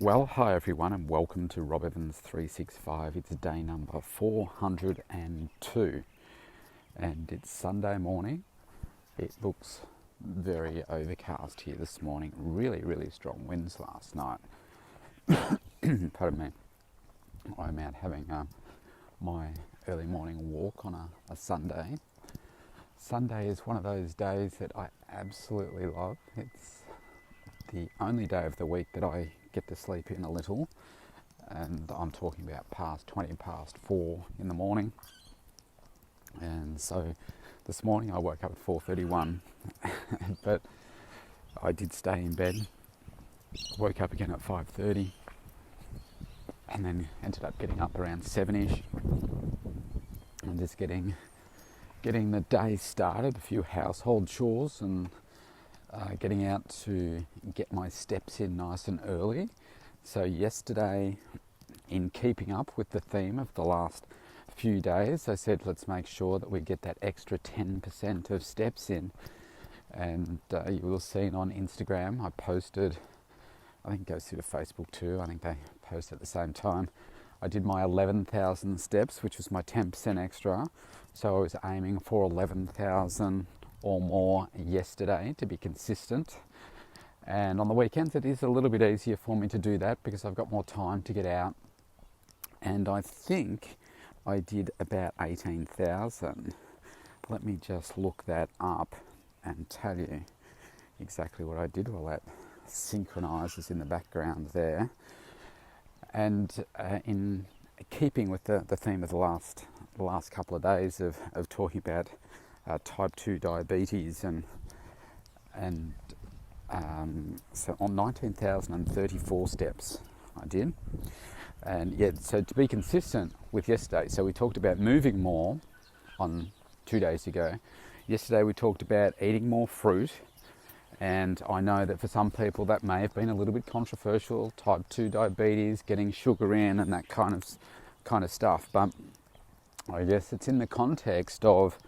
Well, hi everyone, and welcome to Rob Evans 365. It's day number 402, and it's Sunday morning. It looks very overcast here this morning. Really strong winds last night. Pardon me. I'm out having my early morning walk on a Sunday. Sunday is one of those days that I absolutely love. It's the only day of the week that I get to sleep in a little, and I'm talking about past 20 past 4 in the morning. And so this morning I woke up at 4:31 but I did stay in bed, woke up again at 5:30, and then ended up getting up around 7ish and just getting the day started, a few household chores, and getting out to get my steps in nice and early. So yesterday, in keeping up with the theme of the last few days, I said let's make sure that we get that extra 10% of steps in. And you will have seen on Instagram, I posted, I think it goes through to Facebook too, I think they post at the same time. I did my 11,000 steps, which was my 10% extra. So I was aiming for 11,000 or more yesterday to be consistent. And on the weekends it is a little bit easier for me to do that because I've got more time to get out. And I think I did about 18,000. Let me just look that up and tell you exactly what I did while that synchronises in the background there. And in keeping with the theme of the last couple of days of talking about type 2 diabetes, and so on 19,034 steps I did. And yet, so to be consistent with yesterday, so we talked about moving more on 2 days ago. Yesterday we talked about eating more fruit, and I know that for some people that may have been a little bit controversial, type 2 diabetes, getting sugar in and that kind of stuff, but I guess it's in the context of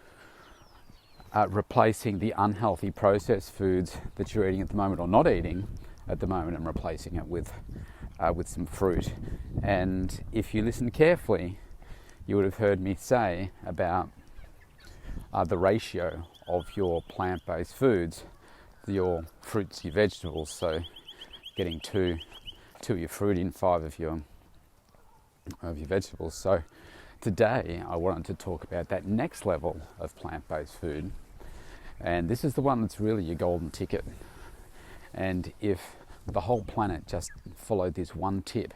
replacing the unhealthy processed foods that you're eating at the moment, or not eating at the moment, and replacing it with some fruit. And if you listen carefully, you would have heard me say about the ratio of your plant-based foods, your fruits, your vegetables. So getting two of your fruit in, 5 of your vegetables. So today I wanted to talk about that next level of plant-based food, and this is the one that's really your golden ticket. And if the whole planet just followed this one tip,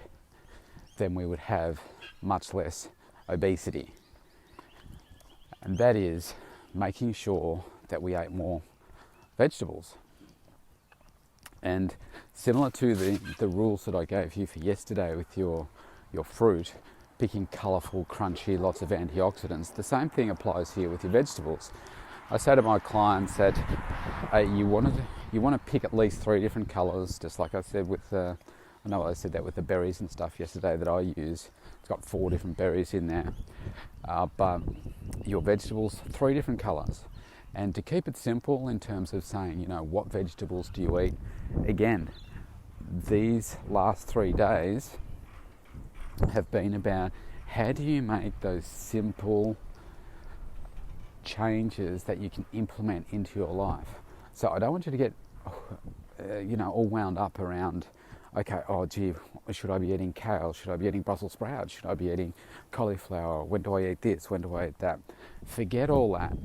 then we would have much less obesity. And that is making sure that we ate more vegetables. And similar to the rules that I gave you for yesterday with your fruit, picking colourful, crunchy, lots of antioxidants, the same thing applies here with your vegetables. I say to my clients that you want to pick at least 3 different colours, just like I said with I know I said that with the berries and stuff yesterday that I use. It's got 4 different berries in there, but your vegetables, 3 different colours. And to keep it simple in terms of saying, what vegetables do you eat? Again, these last 3 days have been about how do you make those simple changes that you can implement into your life. So I don't want you to get, all wound up around, okay, should I be eating kale? Should I be eating Brussels sprouts? Should I be eating cauliflower? When do I eat this? When do I eat that? Forget all that.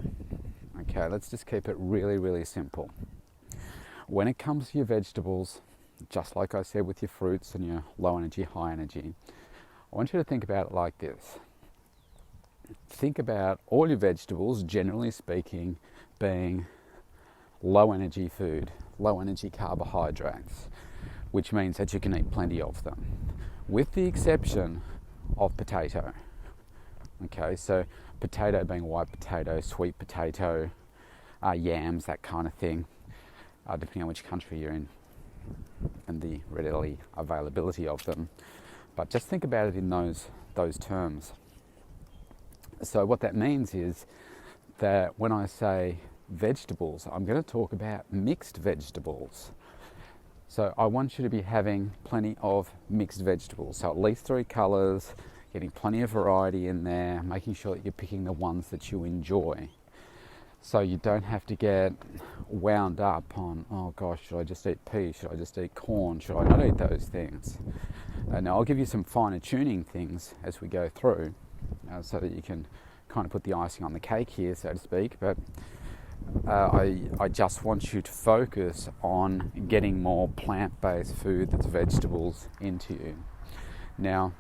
Okay, let's just keep it really simple. When it comes to your vegetables, just like I said with your fruits and your low energy, high energy, I want you to think about it like this. Think about all your vegetables, generally speaking, being low energy food, low energy carbohydrates, which means that you can eat plenty of them, with the exception of potato. Okay, so potato being white potato, sweet potato, yams, that kind of thing, depending on which country you're in and the readily availability of them. But just think about it in those terms. So what that means is that when I say vegetables, I'm going to talk about mixed vegetables. So I want you to be having plenty of mixed vegetables. So at least 3 colours, getting plenty of variety in there, making sure that you're picking the ones that you enjoy. So you don't have to get wound up on, oh gosh, should I just eat peas? Should I just eat corn? Should I not eat those things? Now I'll give you some finer tuning things as we go through, so that you can kind of put the icing on the cake here, so to speak. But I just want you to focus on getting more plant-based food that's vegetables into you. Now,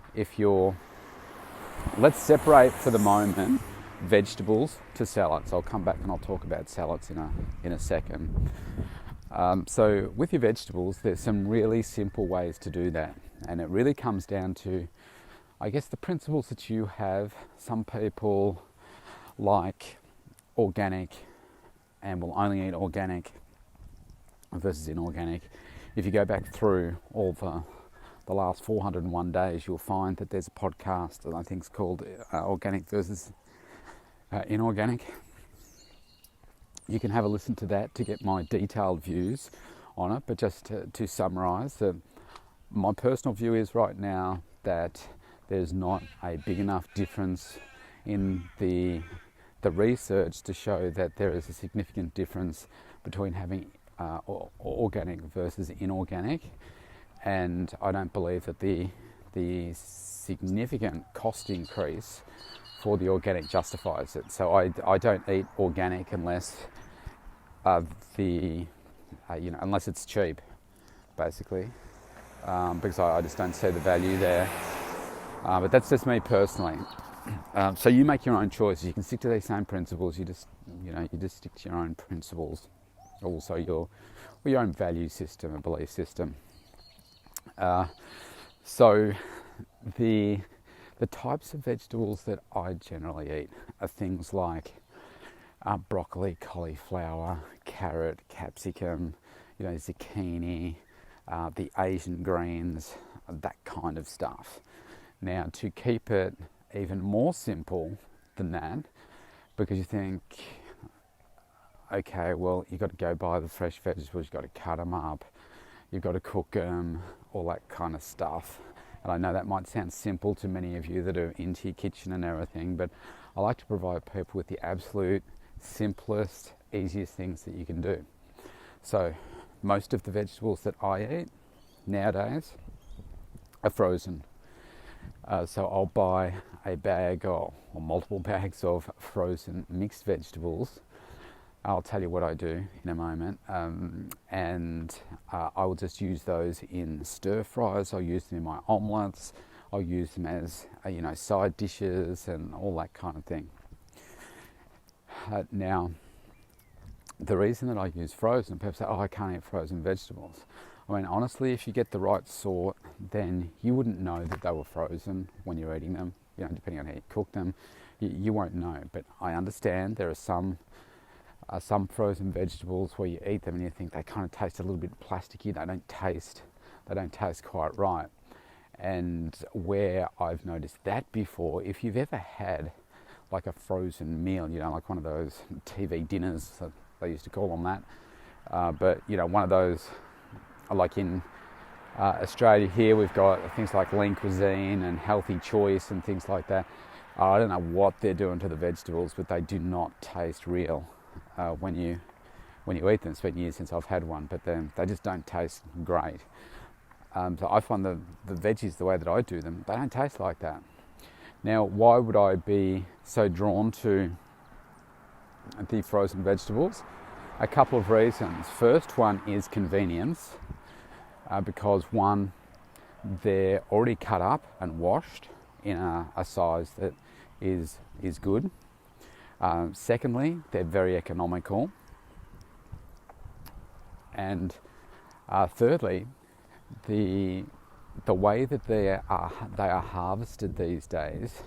let's separate for the moment vegetables to salads. I'll come back and I'll talk about salads in a second. So with your vegetables, there's some really simple ways to do that, and it really comes down to, I guess, the principles that you have. Some people like organic and will only eat organic versus inorganic. If you go back through all the last 401 days, you'll find that there's a podcast that I think is called Organic versus Inorganic. You can have a listen to that to get my detailed views on it, but just to summarise, my personal view is right now that there's not a big enough difference in the research to show that there is a significant difference between having organic versus inorganic, and I don't believe that the significant cost increase for the organic justifies it. So I don't eat organic unless unless it's cheap, basically, because I just don't see the value there. But that's just me personally. So you make your own choices. You can stick to these same principles. You just stick to your own principles. Also your own value system and belief system. So the types of vegetables that I generally eat are things like broccoli, cauliflower, carrot, capsicum, zucchini, the Asian greens, that kind of stuff. Now, to keep it even more simple than that, because you think, okay, well, you've got to go buy the fresh vegetables, you've got to cut them up, you've got to cook them, all that kind of stuff. And I know that might sound simple to many of you that are into your kitchen and everything, but I like to provide people with the absolute simplest, easiest things that you can do. So most of the vegetables that I eat nowadays are frozen. So I'll buy a bag or multiple bags of frozen mixed vegetables. I'll tell you what I do in a moment, and I will just use those in stir fries. I'll use them in my omelettes. I'll use them as side dishes and all that kind of thing. Now, the reason that I use frozen, people say, I can't eat frozen vegetables. I mean, honestly, if you get the right sort, then you wouldn't know that they were frozen when you're eating them. Depending on how you cook them, you won't know. But I understand there are some frozen vegetables where you eat them and you think they kind of taste a little bit plasticky. They don't taste quite right. And where I've noticed that before, if you've ever had like a frozen meal, like one of those TV dinners, they used to call them that. But one of those, like in Australia here, we've got things like lean cuisine and healthy choice and things like that. I don't know what they're doing to the vegetables, but they do not taste real when you eat them. It's been years since I've had one, but they just don't taste great. So I find the veggies, the way that I do them, they don't taste like that. Now, why would I be so drawn to the frozen vegetables? A couple of reasons. First one is convenience, because one, they're already cut up and washed in a size that is good. Secondly, they're very economical. And thirdly, the way that they are harvested these days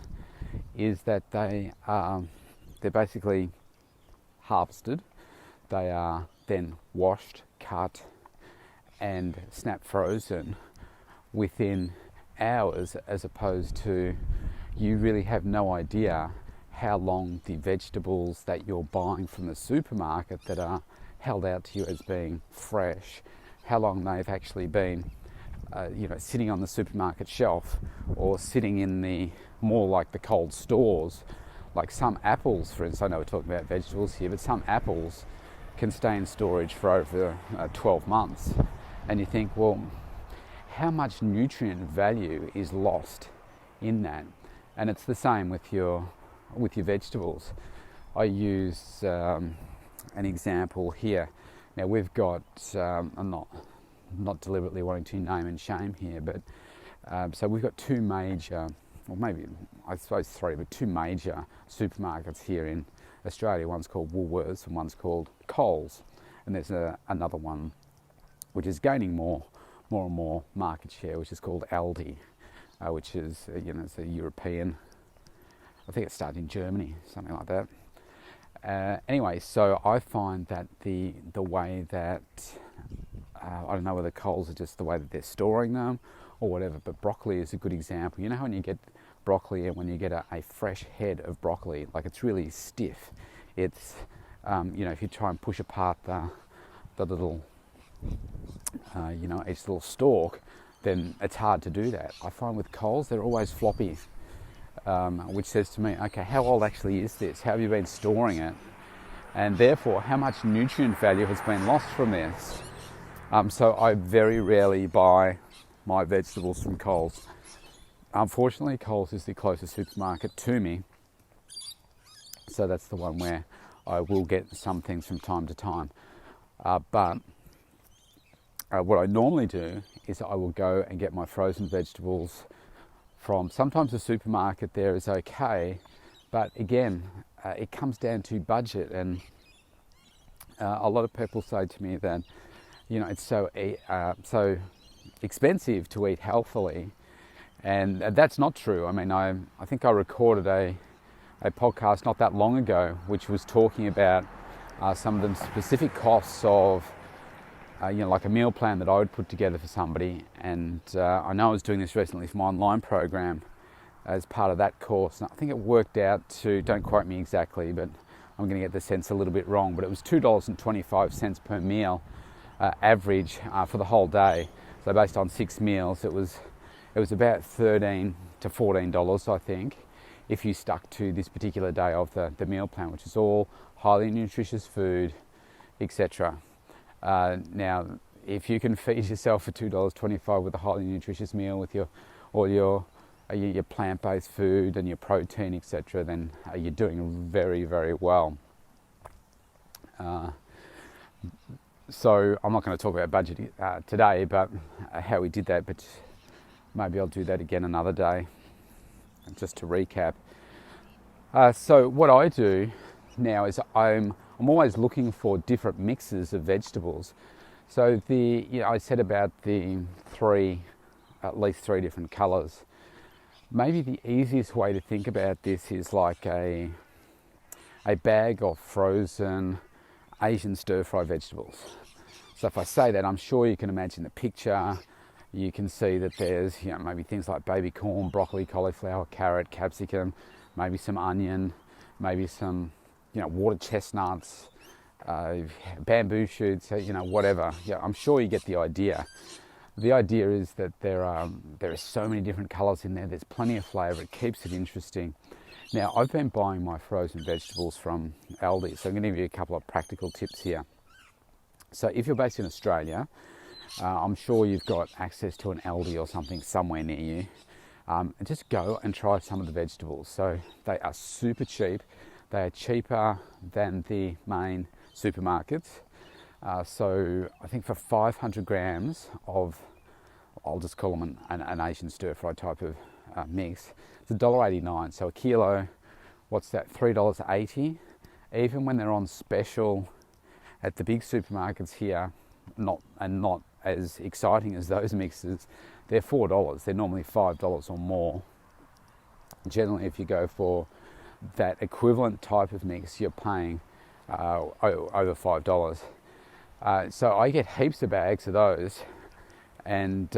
is that they're basically harvested. They are then washed, cut, and snap frozen within hours, as opposed to you really have no idea how long the vegetables that you're buying from the supermarket that are held out to you as being fresh how long they've actually been sitting on the supermarket shelf, or sitting in the more like the cold stores. Like some apples, for instance, I know we're talking about vegetables here, but some apples can stay in storage for over 12 months. And you think, well, how much nutrient value is lost in that? And it's the same with your vegetables. I use an example here. Now we've got, I'm not deliberately wanting to name and shame here, but so we've got two major, or maybe I suppose three, but two major supermarkets here in Australia. One's called Woolworths and one's called Coles, and there's another one which is gaining more and more market share, which is called Aldi, which is it's a European. I think it started in Germany, something like that. Anyway, so I find that the way that I don't know whether Coles are just the way that they're storing them or whatever, but broccoli is a good example. You know how when you get broccoli and when you get a fresh head of broccoli, like it's really stiff. It's, if you try and push apart the little, each little stalk, then it's hard to do that. I find with Coles, they're always floppy, which says to me, okay, how old actually is this? How have you been storing it? And therefore, how much nutrient value has been lost from this? So I very rarely buy my vegetables from Coles. Unfortunately, Coles is the closest supermarket to me, so that's the one where I will get some things from time to time. But what I normally do is I will go and get my frozen vegetables from, sometimes the supermarket there is okay, but again, it comes down to budget. And a lot of people say to me that it's so expensive to eat healthily, and that's not true. I mean, I think I recorded a podcast not that long ago which was talking about some of the specific costs of like a meal plan that I would put together for somebody. And I know I was doing this recently for my online program as part of that course, and I think it worked out to, don't quote me exactly, but I'm going to get the sense a little bit wrong, but it was $2.25 per meal average for the whole day. So based on 6 meals, it was about $13 to $14, I think, if you stuck to this particular day of the meal plan, which is all highly nutritious food, etc. Now, if you can feed yourself for $2.25 with a highly nutritious meal with all your plant-based food and your protein, etc., then you're doing very, very well. So I'm not going to talk about budget today, but how we did that, but maybe I'll do that again another day, just to recap. So what I do now is I'm always looking for different mixes of vegetables. So I said about at least three different colours. Maybe the easiest way to think about this is like a bag of frozen Asian stir-fry vegetables. So if I say that, I'm sure you can imagine the picture. You can see that there's maybe things like baby corn, broccoli, cauliflower, carrot, capsicum, maybe some onion, maybe some water chestnuts, bamboo shoots, whatever. Yeah, I'm sure you get the idea. The idea is that there are so many different colours in there. There's plenty of flavour. It keeps it interesting. Now, I've been buying my frozen vegetables from Aldi, so I'm going to give you a couple of practical tips here. So if you're based in Australia, I'm sure you've got access to an Aldi or something somewhere near you. And just go and try some of the vegetables. So they are super cheap. They are cheaper than the main supermarkets. So I think for 500 grams of, I'll just call them an Asian stir-fry type of mix, it's $1.89. So a kilo, what's that, $3.80? Even when they're on special at the big supermarkets here, not as exciting as those mixes, they're $4. They're normally $5 or more. Generally, if you go for that equivalent type of mix, you're paying over $5. So I get heaps of bags of those, and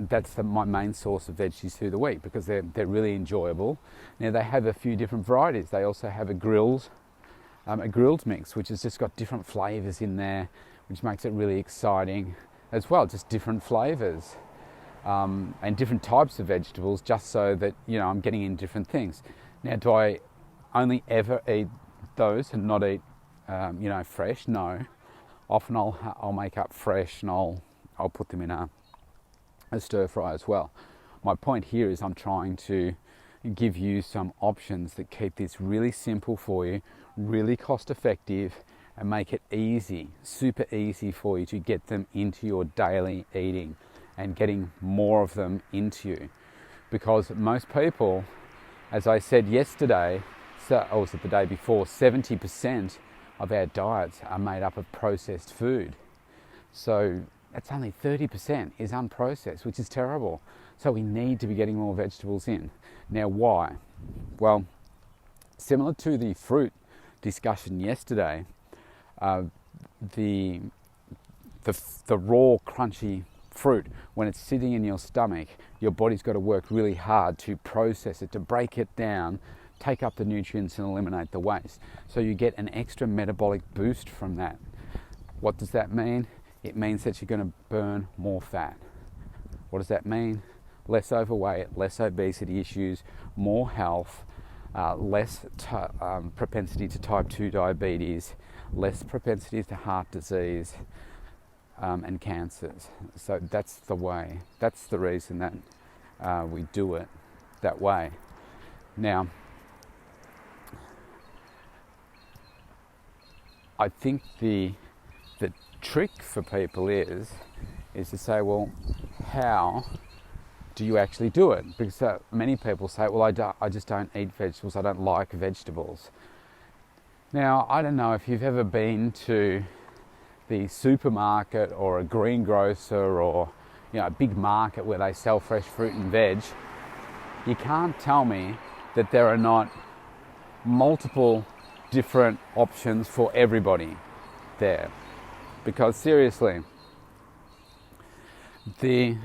that's my main source of veggies through the week, because they're really enjoyable. Now they have a few different varieties. They also have a grilled mix, which has just got different flavours in there, which makes it really exciting. as well, just different flavours and different types of vegetables, just so that, you know, I'm getting in different things. Now, do I only ever eat those and not eat, you know, fresh? No. Often I'll make up fresh and I'll put them in a stir fry as well. My point here is I'm trying to give you some options that keep this really simple for you, really cost effective, and make it easy, super easy for you to get them into your daily eating and getting more of them into you. Because most people, as I said yesterday, or was it the day before, 70% of our diets are made up of processed food. So that's only 30% is unprocessed, which is terrible. So we need to be getting more vegetables in. Now, why? Well, similar to the fruit discussion yesterday, the raw, crunchy fruit, when it's sitting in your stomach, your body's got to work really hard to process it, to break it down, take up the nutrients and eliminate the waste. So you get an extra metabolic boost from that. What does that mean? It means that you're going to burn more fat. What does that mean? Less overweight, less obesity issues, more health, less propensity to type 2 diabetes, less propensity to heart disease and cancers. So that's the way. That's the reason that we do it that way. Now, I think the trick for people is to say, well, how do you actually do it? Because many people say, well, I just don't eat vegetables, I don't like vegetables. Now, I don't know if you've ever been to the supermarket or a greengrocer or, you know, a big market where they sell fresh fruit and veg. You can't tell me that there are not multiple different options for everybody there. Because seriously, the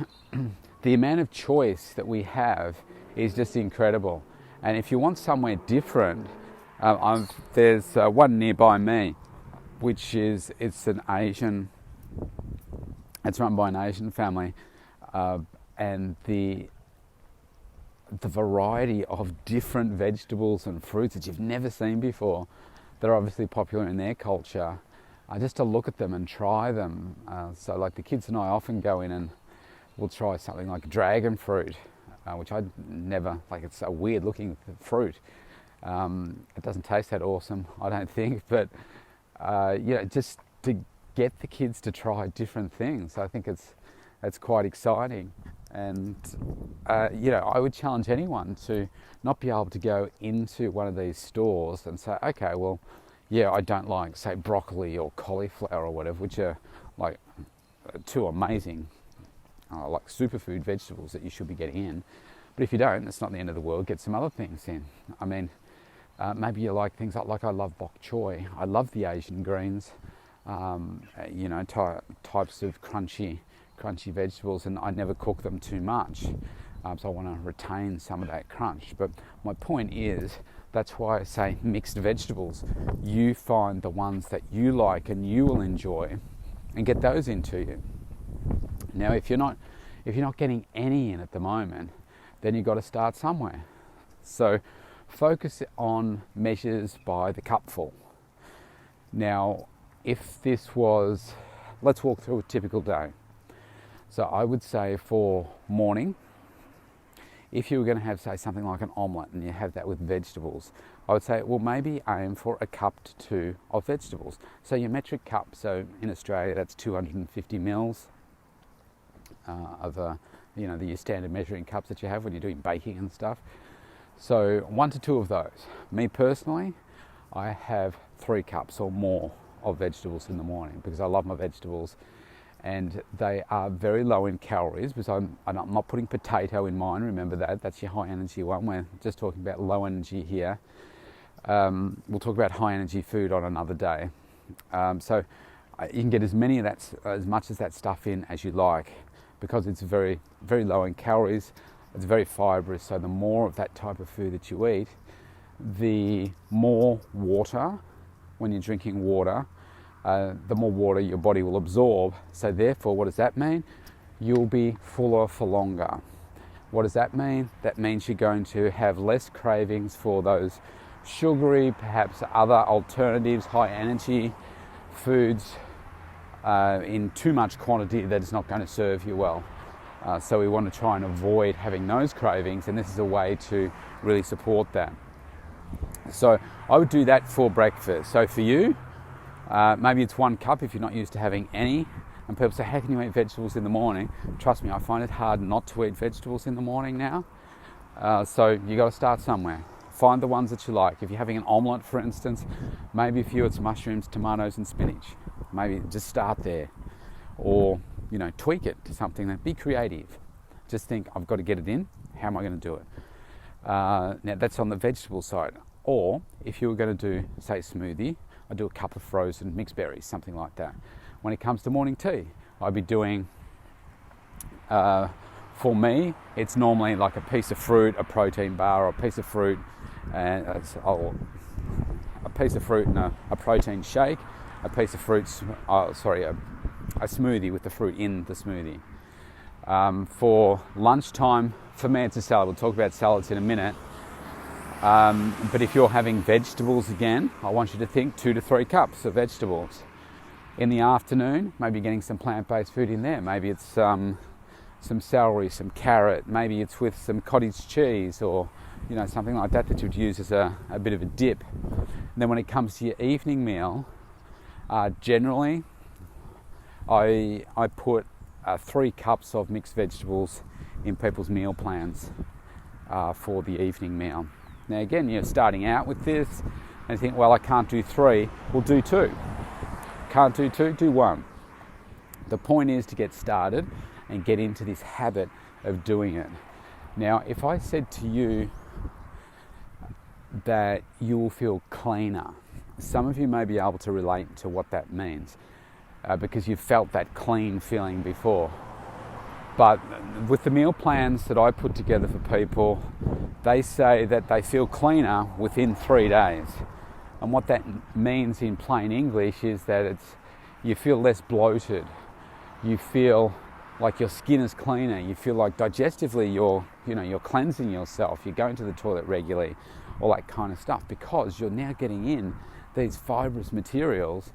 amount of choice that we have is just incredible. And if you want somewhere different, there's one nearby me, which it's run by an Asian family, and the variety of different vegetables and fruits that you've never seen before, that are obviously popular in their culture, just to look at them and try them. So like the kids and I often go in and we'll try something like dragon fruit, which I'd never, like, it's a weird looking fruit. It doesn't taste that awesome, I don't think, but you know, just to get the kids to try different things, I think it's quite exciting. And you know, I would challenge anyone to not be able to go into one of these stores and say, okay, well, yeah, I don't like, say, broccoli or cauliflower or whatever, which are like two amazing like superfood vegetables that you should be getting in. But if you don't, it's not the end of the world. Get some other things in. I mean, maybe you like things like I love bok choy. I love the Asian greens, you know, types of crunchy vegetables, and I never cook them too much. So I want to retain some of that crunch. But my point is, that's why I say mixed vegetables. You find the ones that you like and you will enjoy and get those into you. Now, if you're not getting any in at the moment, then you've got to start somewhere. So focus on measures by the cupful. Now, if this was, let's walk through a typical day. So I would say for morning, if you were going to have, say, something like an omelette and you have that with vegetables, I would say, well, maybe aim for a cup to 2 of vegetables. So your metric cup, so in Australia, that's 250 mils of, you know, the standard measuring cups that you have when you're doing baking and stuff. So 1 to 2 of those. Me personally, I have 3 cups or more of vegetables in the morning because I love my vegetables. And they are very low in calories, because I'm not putting potato in mine, remember that's your high energy one. We're just talking about low energy here. We'll talk about high energy food on another day. So you can get as much of that stuff in as you like, because it's very, very low in calories, it's very fibrous. So the more of that type of food that you eat, the more water, when you're drinking water, the more water your body will absorb. So therefore, what does that mean? You'll be fuller for longer. What does that mean? That means you're going to have less cravings for those sugary, perhaps other alternatives, high energy foods in too much quantity that is not going to serve you well. So we want to try and avoid having those cravings, and this is a way to really support that. So I would do that for breakfast. So for you, maybe it's 1 cup if you're not used to having any. And people say, how can you eat vegetables in the morning? Trust me, I find it hard not to eat vegetables in the morning now. So you got to start somewhere. Find the ones that you like. If you're having an omelette, for instance, maybe for you it's mushrooms, tomatoes and spinach. Maybe just start there. Or, tweak it to something that, be creative. Just think, I've got to get it in. How am I going to do it? Now that's on the vegetable side. Or if you were going to do, say, a smoothie, I'd do a cup of frozen mixed berries, something like that. When it comes to morning tea, I'd be doing, for me, it's normally like a piece of fruit, a protein bar, or a piece of fruit, and a protein shake, a piece of fruit, a smoothie with the fruit in the smoothie. For lunchtime, for me it's a salad. We'll talk about salads in a minute. But if you're having vegetables again, I want you to think 2 to 3 cups of vegetables. In the afternoon, maybe getting some plant-based food in there. Maybe it's some celery, some carrot. Maybe it's with some cottage cheese or something like that that you'd use as a bit of a dip. And then when it comes to your evening meal, generally I put 3 cups of mixed vegetables in people's meal plans for the evening meal. Now again, you're starting out with this and you think, well, I can't do 3, well, do 2. Can't do 2, do 1. The point is to get started and get into this habit of doing it. Now, if I said to you that you will feel cleaner, some of you may be able to relate to what that means because you've felt that clean feeling before. But with the meal plans that I put together for people, they say that they feel cleaner within 3 days. And what that means in plain English is that you feel less bloated. You feel like your skin is cleaner. You feel like digestively you're cleansing yourself. You're going to the toilet regularly, all that kind of stuff, because you're now getting in these fibrous materials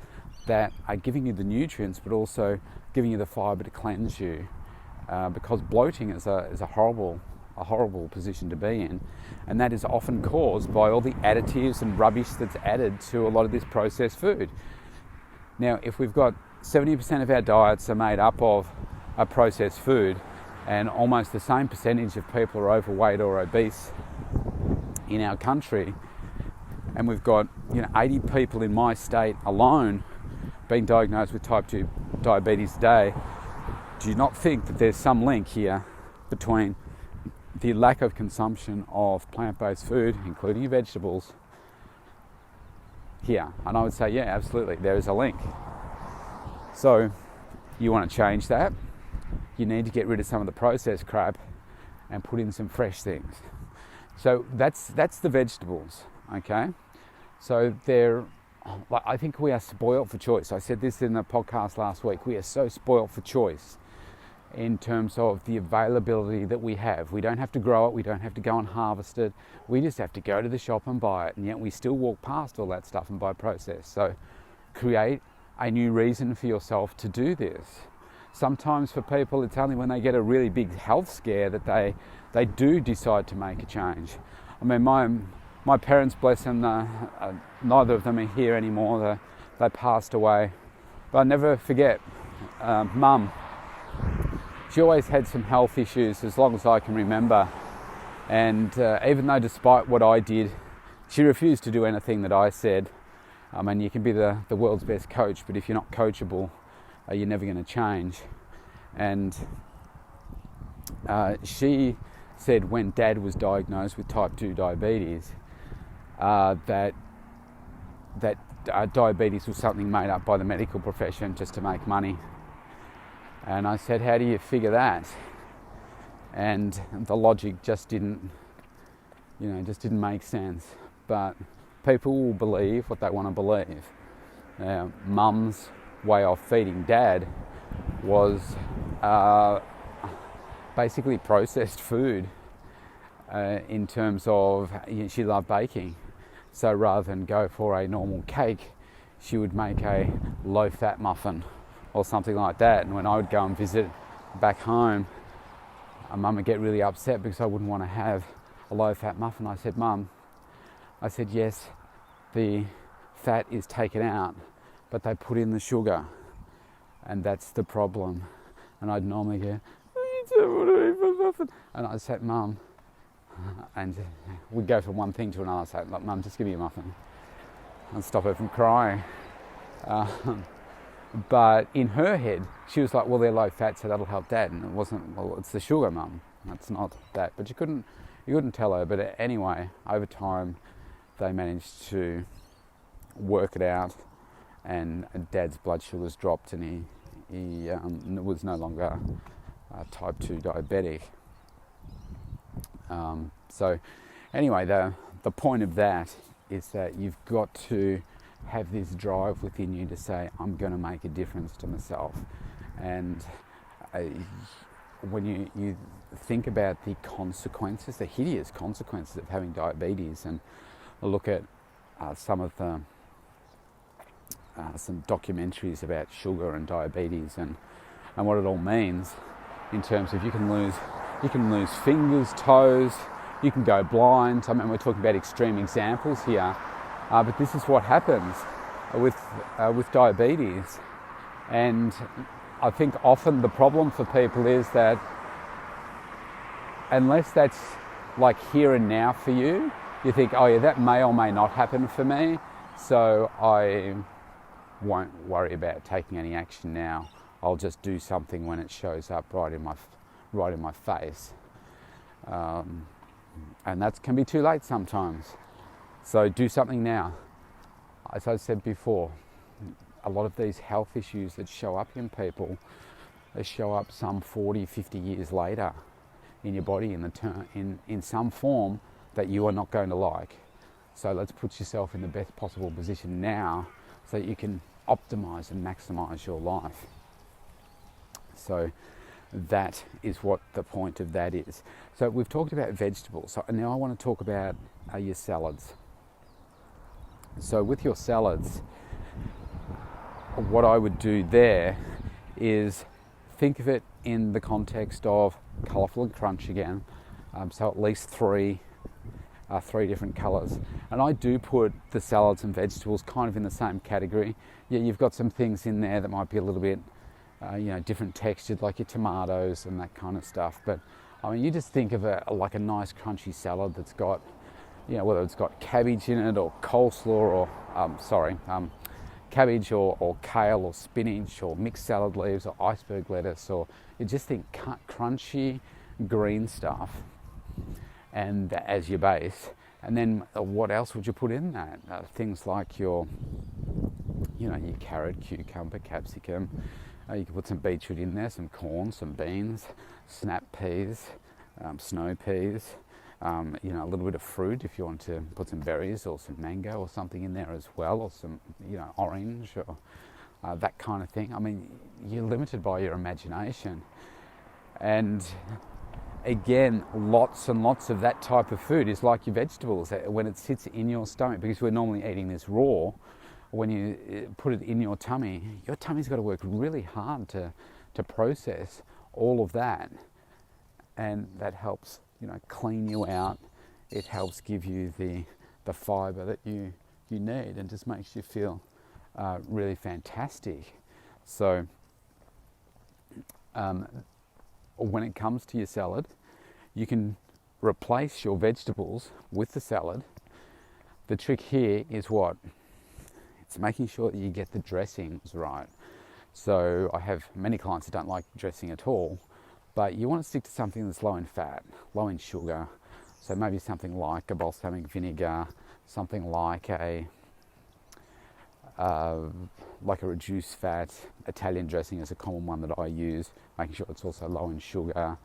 that are giving you the nutrients, but also giving you the fibre to cleanse you. Because bloating is a horrible position to be in, and that is often caused by all the additives and rubbish that's added to a lot of this processed food. Now, if we've got 70% of our diets are made up of a processed food, and almost the same percentage of people are overweight or obese in our country, and we've got 80 people in my state alone being diagnosed with type 2 diabetes today, do you not think that there's some link here between the lack of consumption of plant-based food, including vegetables, here? And I would say, yeah, absolutely, there is a link. So you want to change that. You need to get rid of some of the processed crap and put in some fresh things. So that's the vegetables, okay? So I think we are spoiled for choice. I said this in the podcast last week. We are so spoiled for choice in terms of the availability that we have. We don't have to grow it. We don't have to go and harvest it. We just have to go to the shop and buy it. And yet we still walk past all that stuff and buy processed. So create a new reason for yourself to do this. Sometimes for people, it's only when they get a really big health scare that they do decide to make a change. I mean, my parents, bless them, neither of them are here anymore. They passed away. But I'll never forget, Mum. She always had some health issues as long as I can remember. And even though despite what I did, she refused to do anything that I said. I mean, you can be the world's best coach, but if you're not coachable, you're never going to change. And she said when Dad was diagnosed with type 2 diabetes, that diabetes was something made up by the medical profession just to make money. And I said, how do you figure that? And the logic just didn't make sense. But people will believe what they want to believe. Mum's way of feeding Dad was basically processed food in terms of, she loved baking. So rather than go for a normal cake, she would make a low-fat muffin or something like that. And when I would go and visit back home, Mum would get really upset because I wouldn't want to have a low-fat muffin. I said, Mum, I said, yes, the fat is taken out, but they put in the sugar, and that's the problem. And I'd normally go, I don't want to eat a muffin. And I'd say, Mum, and we'd go from one thing to another. I'd say, look, Mum, just give me a muffin, and stop her from crying. But in her head, she was like, well, they're low fat, so that'll help Dad. And it wasn't, well, it's the sugar, Mum. That's not that. But you couldn't tell her. But anyway, over time, they managed to work it out, and Dad's blood sugars dropped, and he was no longer type 2 diabetic. So anyway, the point of that is that you've got to have this drive within you to say, I'm going to make a difference to myself. And when you think about the consequences, the hideous consequences of having diabetes, and look at some of the some documentaries about sugar and diabetes and what it all means in terms of you can lose fingers, toes, you can go blind. I mean, we're talking about extreme examples here, but this is what happens with diabetes. And I think often the problem for people is that unless that's like here and now for you, you think, oh yeah, that may or may not happen for me, so I won't worry about taking any action now. I'll just do something when it shows up right in my face, and that can be too late sometimes. So do something now. As I said before, a lot of these health issues that show up in people, they show up some 40, 50 years later in your body in some form that you are not going to like. So let's put yourself in the best possible position now so that you can optimize and maximize your life. So that is what the point of that is. So we've talked about vegetables. So now I want to talk about your salads. So with your salads, what I would do there is think of it in the context of colourful and crunch again. So at least three different colours. And I do put the salads and vegetables kind of in the same category. Yeah, you've got some things in there that might be a little bit different textured, like your tomatoes and that kind of stuff. But I mean, you just think of it like a nice crunchy salad that's got, whether it's got cabbage in it or coleslaw or, cabbage or kale or spinach or mixed salad leaves or iceberg lettuce, or you just think crunchy green stuff and as your base. And then what else would you put in that? Things like your carrot, cucumber, capsicum. You can put some beetroot in there, some corn, some beans, snap peas, snow peas, a little bit of fruit if you want to put some berries or some mango or something in there as well, or some, orange or that kind of thing. I mean, you're limited by your imagination. And again, lots and lots of that type of food is like your vegetables when it sits in your stomach, because we're normally eating this raw. When you put it in your tummy's got to work really hard to process all of that, and that helps clean you out. It helps give you the fibre that you need, and just makes you feel really fantastic. So when it comes to your salad, you can replace your vegetables with the salad. The trick here is what? It's making sure that you get the dressings right. So I have many clients that don't like dressing at all, but you want to stick to something that's low in fat, low in sugar. So maybe something like a balsamic vinegar, something like a reduced fat Italian dressing is a common one that I use, making sure it's also low in sugar.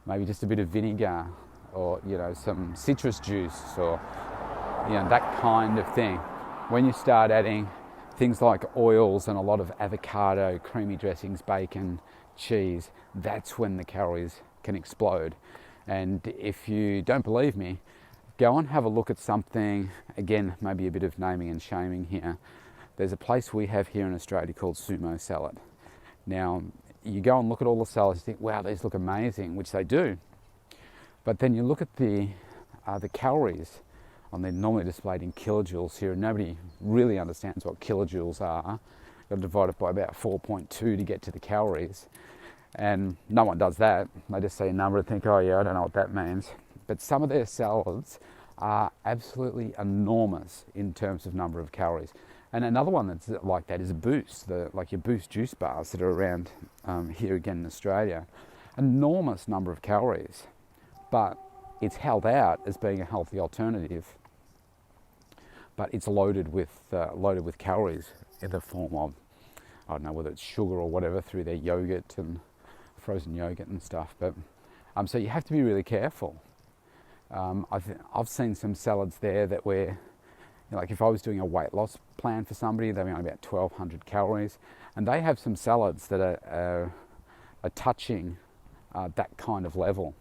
Maybe just a bit of vinegar, or some citrus juice, or that kind of thing. When you start adding things like oils and a lot of avocado, creamy dressings, bacon, cheese, that's when the calories can explode. And if you don't believe me, go and have a look at something, again, maybe a bit of naming and shaming here. There's a place we have here in Australia called Sumo Salad. Now, you go and look at all the salads, you think, wow, these look amazing, which they do. But then you look at the calories, and they're normally displayed in kilojoules here, and nobody really understands what kilojoules are. You've got to divide it by about 4.2 to get to the calories. And no one does that. They just see a number and think, oh yeah, I don't know what that means. But some of their salads are absolutely enormous in terms of number of calories. And another one that's like that is a Boost, like your Boost juice bars that are around here again in Australia. Enormous number of calories, but it's held out as being a healthy alternative. But it's loaded with calories in the form of, I don't know whether it's sugar or whatever, through their yogurt and frozen yogurt and stuff. But so you have to be really careful. I've seen some salads there that were, like if I was doing a weight loss plan for somebody, they were on about 1,200 calories, and they have some salads that are touching that kind of level.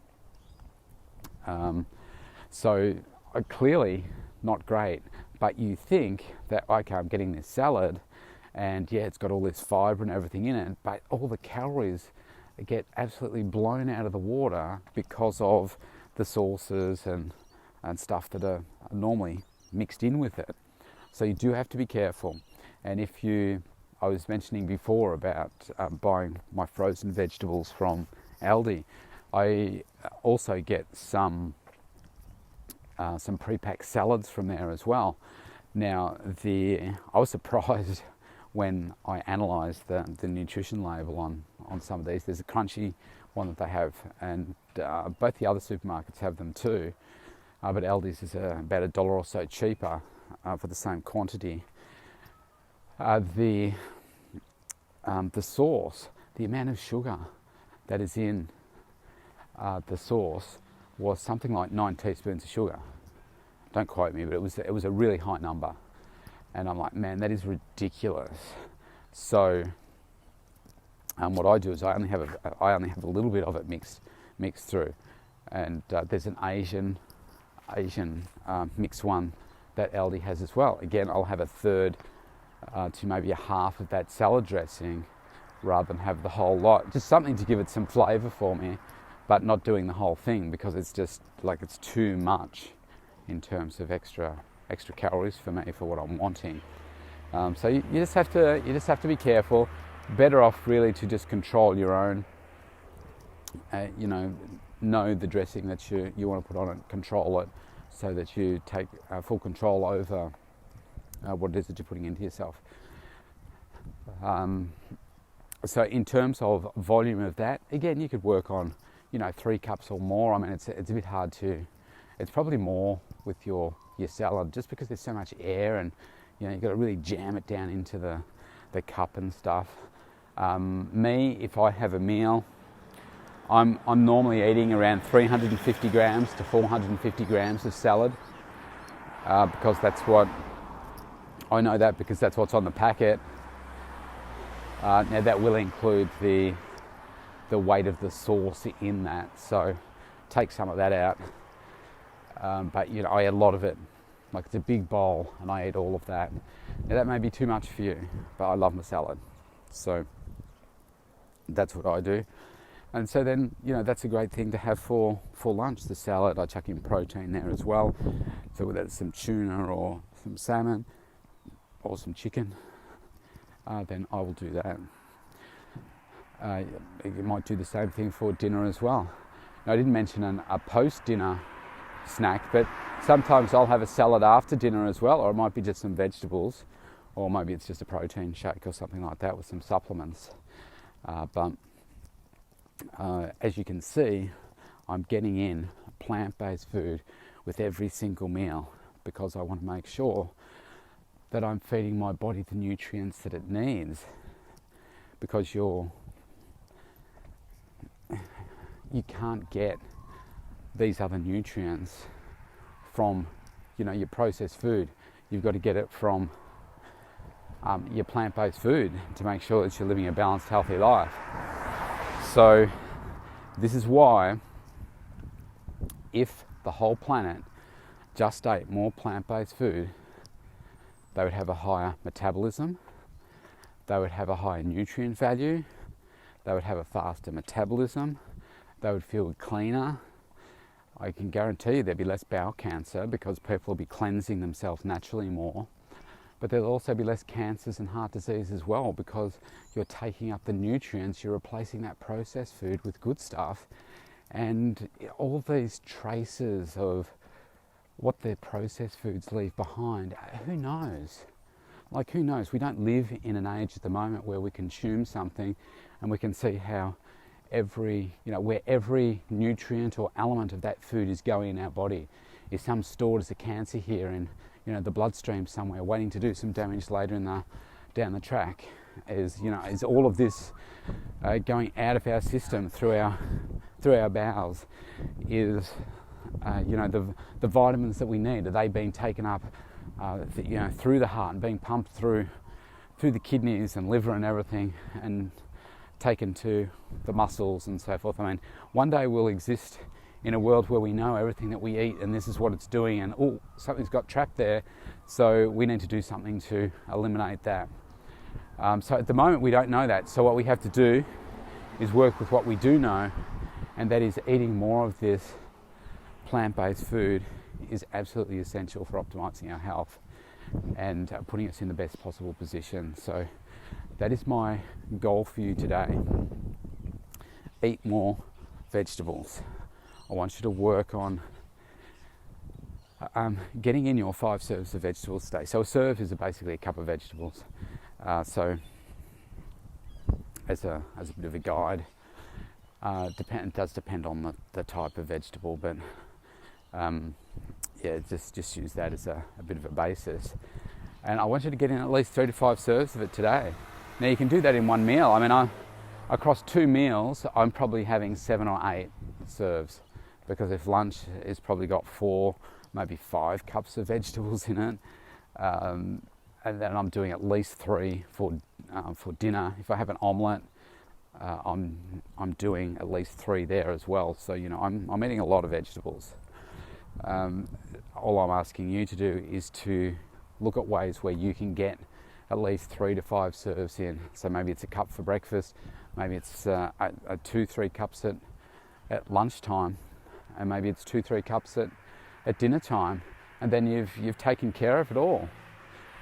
So clearly not great, but you think that, okay, I'm getting this salad, and yeah, it's got all this fibre and everything in it, but all the calories get absolutely blown out of the water because of the sauces and stuff that are normally mixed in with it. So you do have to be careful. And I was mentioning before about buying my frozen vegetables from Aldi. I also get some pre-packed salads from there as well. Now, I was surprised when I analysed the nutrition label on some of these. There's a crunchy one that they have, and both the other supermarkets have them too. But Aldi's is about $1 or so cheaper for the same quantity. The sauce, the amount of sugar that is in the sauce was something like 9 teaspoons of sugar. Don't quote me, but it was a really high number. And I'm like, man, that is ridiculous. So what I do is I only have a little bit of it mixed through. And there's an Asian mixed one that Aldi has as well. Again, I'll have a third to maybe a half of that salad dressing rather than have the whole lot. Just something to give it some flavour for me, but not doing the whole thing because it's just like it's too much in terms of extra calories for me for what I'm wanting. So you just have to be careful. Better off really to just control your own. Know the dressing that you want to put on it, control it, so that you take full control over what it is that you're putting into yourself. So in terms of volume of that, again, you could work on 3 cups or more. I mean, it's a bit hard to. It's probably more with your salad, just because there's so much air, and you've got to really jam it down into the cup and stuff. Me, if I have a meal, I'm normally eating around 350 grams to 450 grams of salad because that's what I know that because that's what's on the packet. Now that will include the weight of the sauce in that, so take some of that out. But I eat a lot of it, like it's a big bowl, and I eat all of that. Now that may be too much for you, but I love my salad, so that's what I do. And so then, that's a great thing to have for lunch, the salad. I chuck in protein there as well. So whether it's some tuna or some salmon or some chicken, then I will do that. You might do the same thing for dinner as well. Now, I didn't mention a post-dinner snack, but sometimes I'll have a salad after dinner as well, or it might be just some vegetables, or maybe it's just a protein shake or something like that with some supplements. But as you can see, I'm getting in plant-based food with every single meal because I want to make sure that I'm feeding my body the nutrients that it needs, because you can't get these other nutrients from your processed food. You've got to get it from your plant-based food to make sure that you're living a balanced, healthy life. So this is why, if the whole planet just ate more plant-based food, they would have a higher metabolism, they would have a higher nutrient value, they would have a faster metabolism, they would feel cleaner. I can guarantee you there'd be less bowel cancer because people will be cleansing themselves naturally more. But there'll also be less cancers and heart disease as well, because you're taking up the nutrients, you're replacing that processed food with good stuff. And all these traces of what the processed foods leave behind, who knows? Like, who knows? We don't live in an age at the moment where we consume something and we can see how where every nutrient or element of that food is going in our body. Is some stored as a cancer here in the bloodstream somewhere, waiting to do some damage later down the track? Is all of this going out of our system through our bowels? Is the vitamins that we need, are they being taken up through the heart and being pumped through the kidneys and liver and everything, and taken to the muscles and so forth? I mean, one day we'll exist in a world where we know everything that we eat and this is what it's doing, and something's got trapped there, so we need to do something to eliminate that. So at the moment we don't know that, so what we have to do is work with what we do know, and that is eating more of this plant-based food is absolutely essential for optimizing our health and putting us in the best possible position. So that is my goal for you today. Eat more vegetables. I want you to work on getting in your 5 serves of vegetables today. So a serve is basically a cup of vegetables. So as a bit of a guide, it does depend on the type of vegetable, but just use that as a bit of a basis. And I want you to get in at least 3 to 5 serves of it today. Now you can do that in one meal. I mean, across 2 meals, I'm probably having 7 or 8 serves, because if lunch has probably got 4, maybe 5 cups of vegetables in it, and then I'm doing at least 3 for dinner. If I have an omelette, I'm doing at least 3 there as well. So I'm eating a lot of vegetables. All I'm asking you to do is to look at ways where you can get at least 3 to 5 serves in. So maybe it's a cup for breakfast, maybe it's 2-3 cups at lunchtime, and maybe it's 2-3 cups at dinner time, and then you've taken care of it all.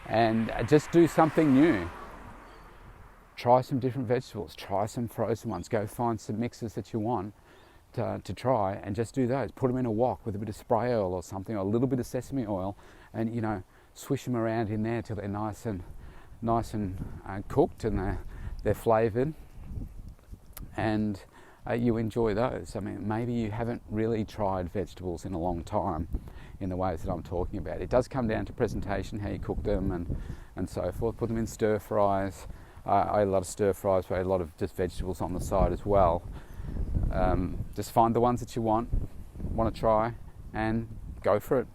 And just do something new. Try some different vegetables, try some frozen ones, go find some mixes that you want to try, and just do those. Put them in a wok with a bit of spray oil or something, or a little bit of sesame oil, and swish them around in there till they're nice and cooked, and they're flavoured, and you enjoy those. I mean, maybe you haven't really tried vegetables in a long time in the ways that I'm talking about. It does come down to presentation, how you cook them and so forth. Put them in stir fries. I eat a lot of stir fries, but I eat a lot of just vegetables on the side as well. Just find the ones that you want to try and go for it.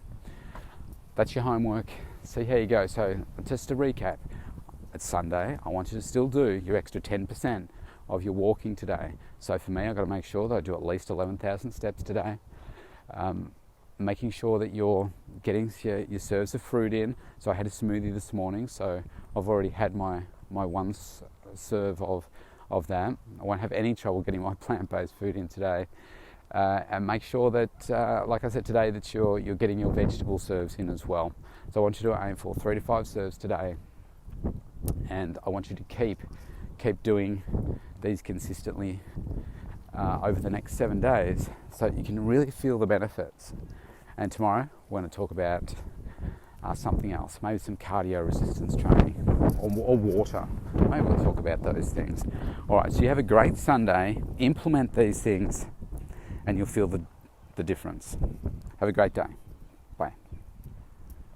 That's your homework. See how you go. So just to recap, it's Sunday. I want you to still do your extra 10% of your walking today. So for me, I've got to make sure that I do at least 11,000 steps today. Making sure that you're getting your serves of fruit in. So I had a smoothie this morning, so I've already had my one serve of that. I won't have any trouble getting my plant-based food in today. And make sure that, like I said today, that you're getting your vegetable serves in as well. So I want you to aim for 3 to 5 serves today, and I want you to keep doing these consistently over the next 7 days, so that you can really feel the benefits. And tomorrow we're going to talk about something else, maybe some cardio resistance training or water. Maybe we'll talk about those things. All right, so you have a great Sunday. Implement these things and you'll feel the difference. Have a great day.